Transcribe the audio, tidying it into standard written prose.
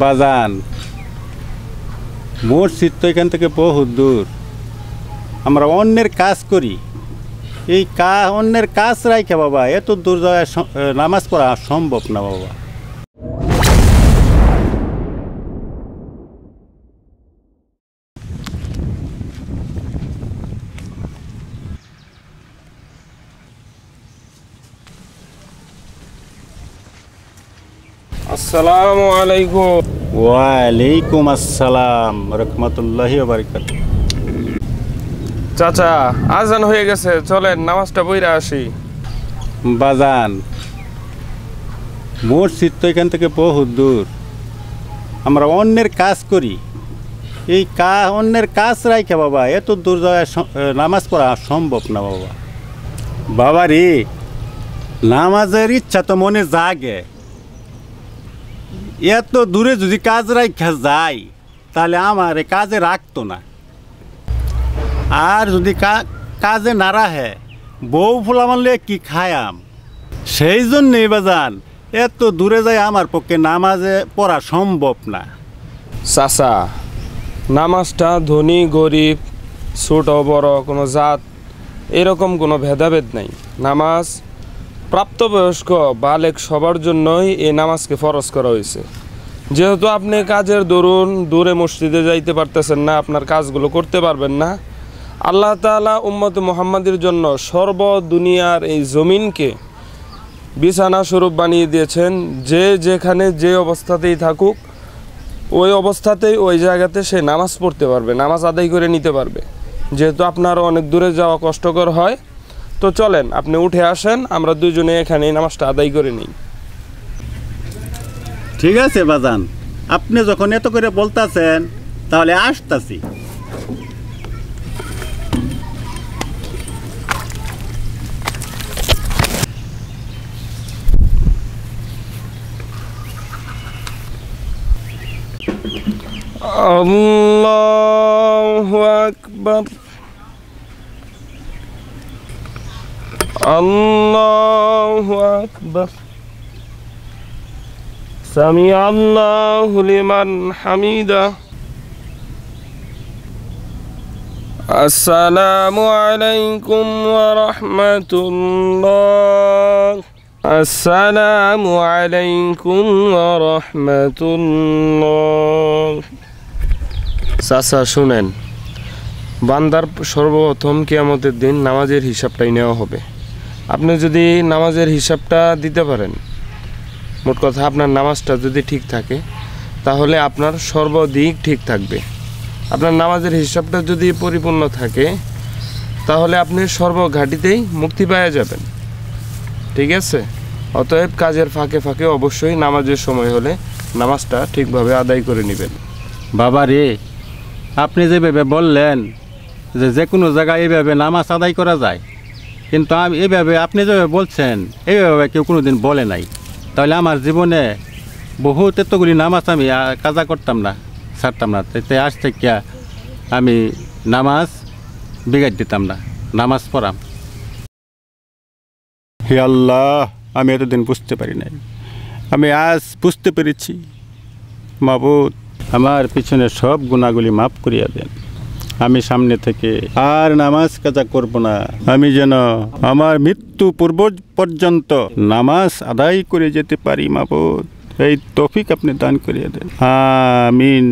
বাজান, মসজিদ তো এখান থেকে বহুত দূর। আমরা অন্যের কাজ করি, এই অন্যের কাজ রাখে বাবা এত দূর যাওয়া নামাজ পড়া সম্ভব না বাবা। আসসালামু আলাইকুম। ওয়ালাইকুম আসসালাম রহমতুল্লাহি ওয়া বারাকাতুহু। চাচা, আজান হয়ে গেছে, চলেন নামাজটা পড়ে আসি। বাজান, মসজিদ তো এখান থেকে বহুত দূর। আমরা অন্যের কাজ করি, এই অন্যের কাজ রাখে বাবা এত দূর যাওয়া নামাজ পড়া সম্ভব না বাবা। বাবা রে, নামাজের ইচ্ছা তো মনে জাগে, এত দূরে যদি কাজ রাখা যায় তাহলে আমার কাজে রাখতো না। আর যদি কাজে না রাখে বউ ফুলা মারলে কি খায়াম? সেই জন্যই বাজান এত দূরে যায় আমার পক্ষে নামাজে পড়া সম্ভব না। চাচা, নামাজটা ধনী গরিব ছোট বড় কোনো জাত এরকম কোনো ভেদাভেদ নাই। নামাজ প্রাপ্তবয়স্ক বালেক সবার জন্যই এই নামাজকে ফরজ করা হয়েছে। যেহেতু আপনি কাজের দরুন দূরে মসজিদে যাইতে পারতেছেন না, আপনার কাজগুলো করতে পারবেন না, আল্লাহ তাআলা উম্মত মুহাম্মাদের জন্য সর্ব দুনিয়ার এই জমিনকে বিছানা স্বরূপ বানিয়ে দিয়েছেন। যে যেখানে যে অবস্থাতেই থাকুক ওই অবস্থাতেই ওই জায়গাতে সে নামাজ পড়তে পারবে, নামাজ আদায় করে নিতে পারবে। যেহেতু আপনার অনেক দূরে যাওয়া কষ্টকর হয়, তো চলেন আপনি উঠে আসেন, আমরা দুজনে এখানে নামাজটা আদায় করে নিই। ঠিক আছে বাজান, আপনি যখন এত করে বলতেছেন তাহলে আসতাছি। আল্লাহু আকবার, আল্লাহু আকবার, সামি আল্লাহু লিমান হামিদা। আসসালামু আলাইকুম ওয়া রাহমাতুল্লাহ। আসসালামু আলাইকুম ওয়া রাহমাতুল্লাহ। চাচা শুনেন, বান্দার সর্বপ্রথম কিয়ামতের দিন নামাজের হিসাবটাই নেওয়া হবে। আপনি যদি নামাজের হিসাবটা দিতে পারেন, মোট কথা আপনার নামাজটা যদি ঠিক থাকে তাহলে আপনার সর্বদিক ঠিক থাকবে। আপনার নামাজের হিসাবটা যদি পরিপূর্ণ থাকে তাহলে আপনি সর্বঘাটিতেই মুক্তি পেয়ে যাবেন। ঠিক আছে? অতএব কাজের ফাঁকে ফাঁকে অবশ্যই নামাজের সময় হলে নামাজটা ঠিকভাবে আদায় করে নেবেন। বাবা রে, আপনি যেভাবে বললেন যে কোনো জায়গায় এইভাবে নামাজ আদায় করা যায়, কিন্তু আমি এইভাবে আপনি যেভাবে বলছেন এইভাবে কেউ কোনো দিন বলে নাই। তাহলে আমার জীবনে বহুত এতগুলি নামাজ আমি কাজা করতাম না, ছাড়তাম না। তাই আজ থেকে আমি নামাজ বিগাড় দিতাম না, নামাজ পড়াম। হে আল্লাহ, আমি এতদিন বুঝতে পারি নাই, আমি আজ বুঝতে পেরেছি। মাবুদ, আমার পিছনে সব গুনাহগুলি মাফ করিয়া দেন। আমি সামনে থেকে আর নামাজ কাজা করব না। আমি যেন আমার মৃত্যু পূর্ব পর্যন্ত নামাজ আদায় করে যেতে পারি। মাবুদ, এই তৌফিক আপনি দান করিয়া দেন। আমিন।